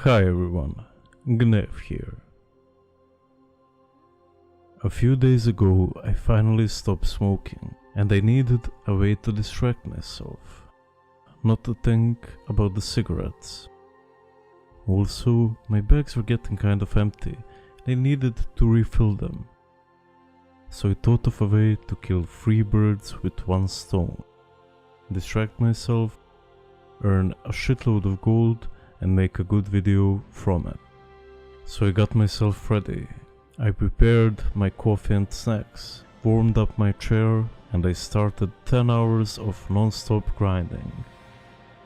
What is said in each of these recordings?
Hi everyone, Gnev here. A few days ago I finally stopped smoking and I needed a way to distract myself, not to think about the cigarettes. Also, my bags were getting kind of empty and I needed to refill them. So I thought of a way to kill 3 birds with one stone, distract myself, earn a shitload of gold and make a good video from it. So I got myself ready. I prepared my coffee and snacks, warmed up my chair, and I started 10 hours of non-stop grinding.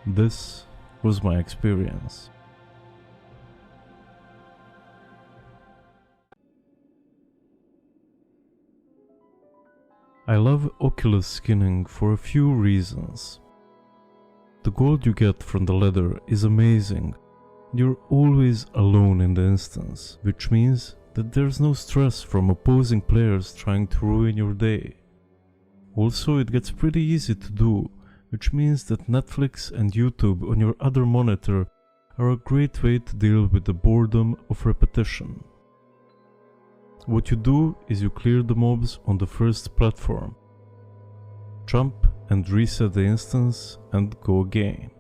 This was my experience. I love Oculus skinning for a few reasons. The gold you get from the leather is amazing. You're always alone in the instance, which means that there's no stress from opposing players trying to ruin your day. Also, it gets pretty easy to do, which means that Netflix and YouTube on your other monitor are a great way to deal with the boredom of repetition. What you do is you clear the mobs on the first platform, jump and reset the instance and go again.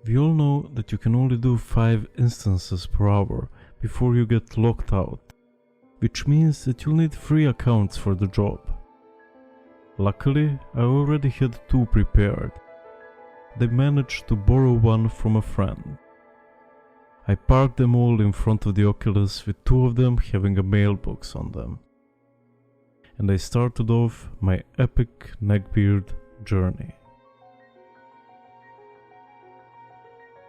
We all know that you can only do 5 instances per hour before you get locked out, which means that you'll need 3 accounts for the job. Luckily, I already had 2 prepared. I managed to borrow one from a friend. I parked them all in front of the Oculus with 2 of them having a mailbox on them. And I started off my epic neckbeard journey.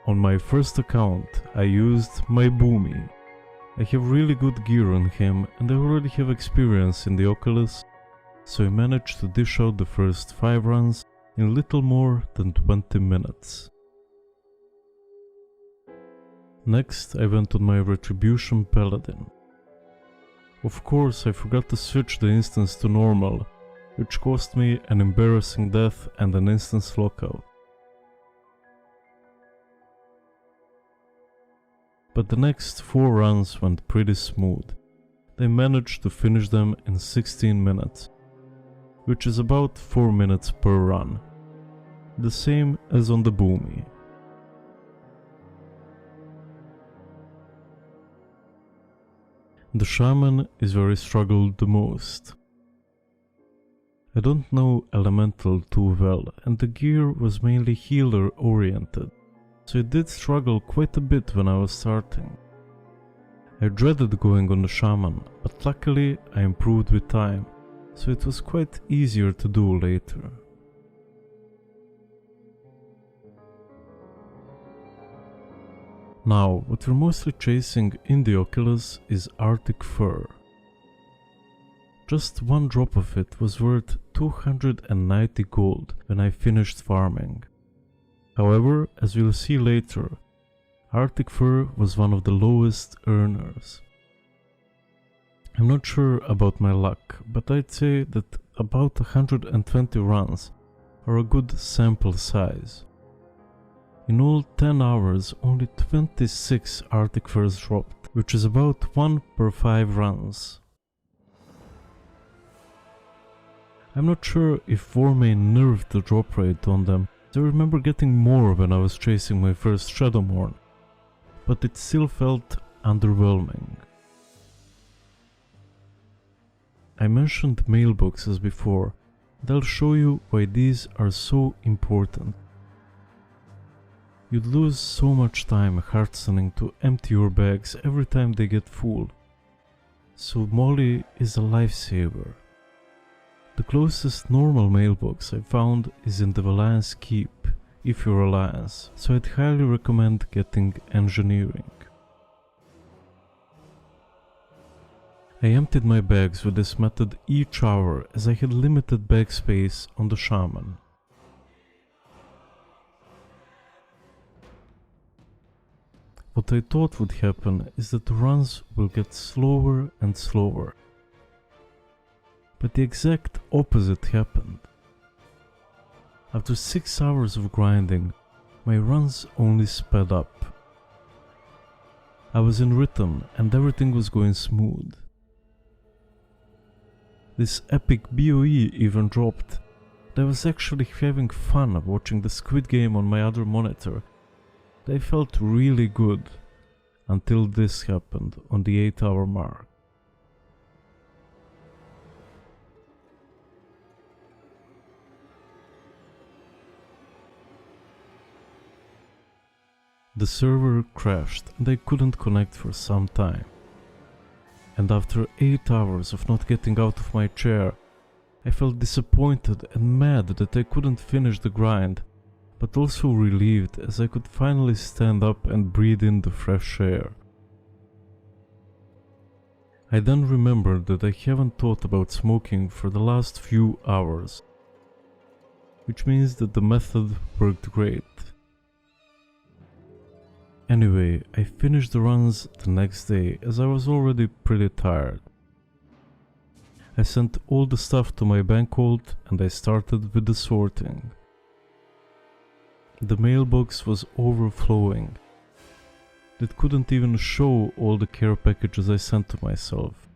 On my first account, I used my Boomy. I have really good gear on him and I already have experience in the Oculus, so I managed to dish out the first 5 runs in little more than 20 minutes. Next, I went on my Retribution Paladin. Of course, I forgot to switch the instance to normal, which cost me an embarrassing death and an instance lockout. But the next 4 runs went pretty smooth. I managed to finish them in 16 minutes, which is about 4 minutes per run, the same as on the Boomy. The Shaman is where I struggled the most. I don't know Elemental too well and the gear was mainly healer oriented, so I did struggle quite a bit when I was starting. I dreaded going on the Shaman, but luckily I improved with time, so it was quite easier to do later. Now, what we're mostly chasing in the Oculus is Arctic Fur. Just 1 drop of it was worth 290 gold when I finished farming. However, as we'll see later, Arctic Fur was one of the lowest earners. I'm not sure about my luck, but I'd say that about 120 runs are a good sample size. In all 10 hours, only 26 Arctic Furs dropped, which is about 1 per 5 runs. I'm not sure if Warmane nerfed the drop rate on them, as I remember getting more when I was chasing my first Shadowmourne, but it still felt underwhelming. I mentioned mailboxes before, and I'll show you why these are so important. You'd lose so much time heartstoning to empty your bags every time they get full, so Molly is a lifesaver. The closest normal mailbox I found is in the Alliance Keep, if you're Alliance, so I'd highly recommend getting Engineering. I emptied my bags with this method each hour as I had limited bag space on the Shaman. What I thought would happen is that the runs will get slower and slower. But the exact opposite happened. After 6 hours of grinding, my runs only sped up. I was in rhythm and everything was going smooth. This epic BOE even dropped. I was actually having fun watching the Squid Game on my other monitor. I felt really good until this happened on the 8-hour mark. The server crashed and I couldn't connect for some time. And after 8 hours of not getting out of my chair, I felt disappointed and mad that I couldn't finish the grind, but also relieved as I could finally stand up and breathe in the fresh air. I then remembered that I haven't thought about smoking for the last few hours, which means that the method worked great. Anyway, I finished the runs the next day as I was already pretty tired. I sent all the stuff to my bank vault and I started with the sorting. The mailbox was overflowing. It couldn't even show all the care packages I sent to myself.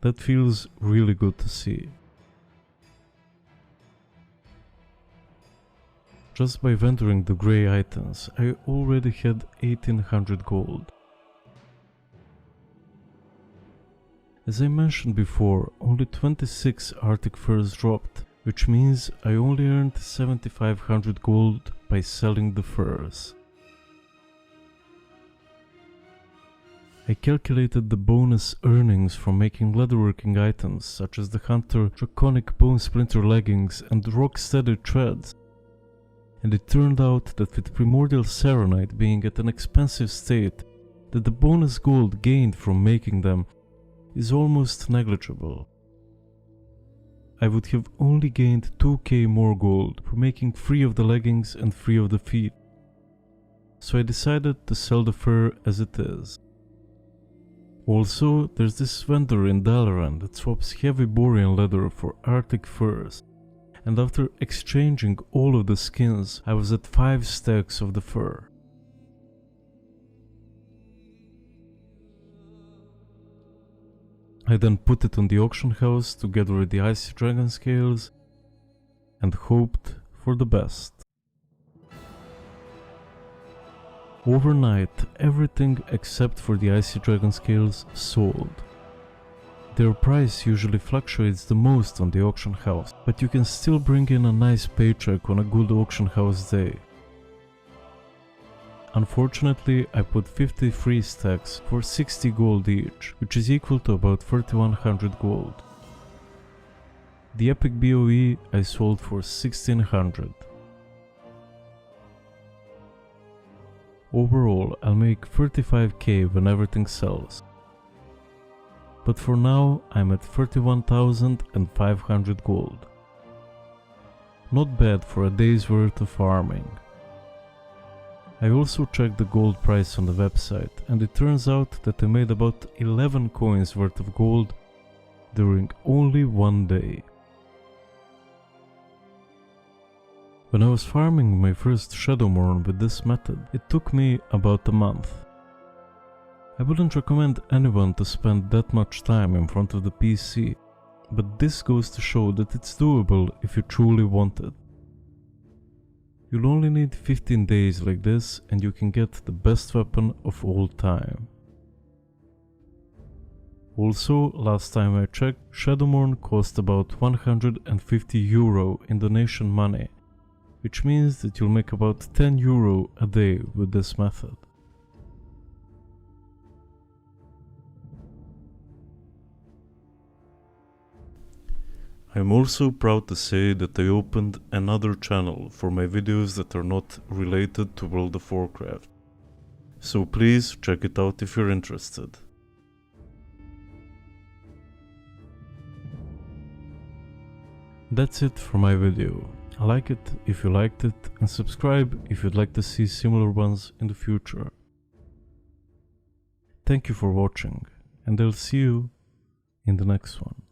That feels really good to see. Just by vendoring the grey items, I already had 1800 gold. As I mentioned before, only 26 Arctic furs dropped, which means I only earned 7500 gold by selling the furs. I calculated the bonus earnings from making leatherworking items such as the Hunter Draconic Bone Splinter leggings and Rocksteady treads. And it turned out that with Primordial Serenite being at an expensive state, that the bonus gold gained from making them is almost negligible. I would have only gained 2k more gold for making 3 of the leggings and 3 of the feet, so I decided to sell the fur as it is. Also, there's this vendor in Dalaran that swaps heavy borean leather for Arctic furs, and after exchanging all of the skins, I was at 5 stacks of the fur. I then put it on the auction house together with the Icy Dragon scales and hoped for the best. Overnight, everything except for the Icy Dragon scales sold. Their price usually fluctuates the most on the auction house, but you can still bring in a nice paycheck on a good auction house day. Unfortunately, I put 53 stacks for 60 gold each, which is equal to about 3100 gold. The epic BOE I sold for 1600. Overall, I'll make 35k when everything sells. But for now, I'm at 31,500 gold. Not bad for a day's worth of farming. I also checked the gold price on the website, and it turns out that I made about 11 coins worth of gold during only one day. When I was farming my first Shadowmourne with this method, it took me about a month. I wouldn't recommend anyone to spend that much time in front of the PC, but this goes to show that it's doable if you truly want it. You'll only need 15 days like this and you can get the best weapon of all time. Also, last time I checked, Shadowmourne cost about 150 euro Indonesian money, which means that you'll make about 10 euro a day with this method. I'm also proud to say that I opened another channel for my videos that are not related to World of Warcraft. So please check it out if you're interested. That's it for my video. Like it if you liked it and subscribe if you'd like to see similar ones in the future. Thank you for watching and I'll see you in the next one.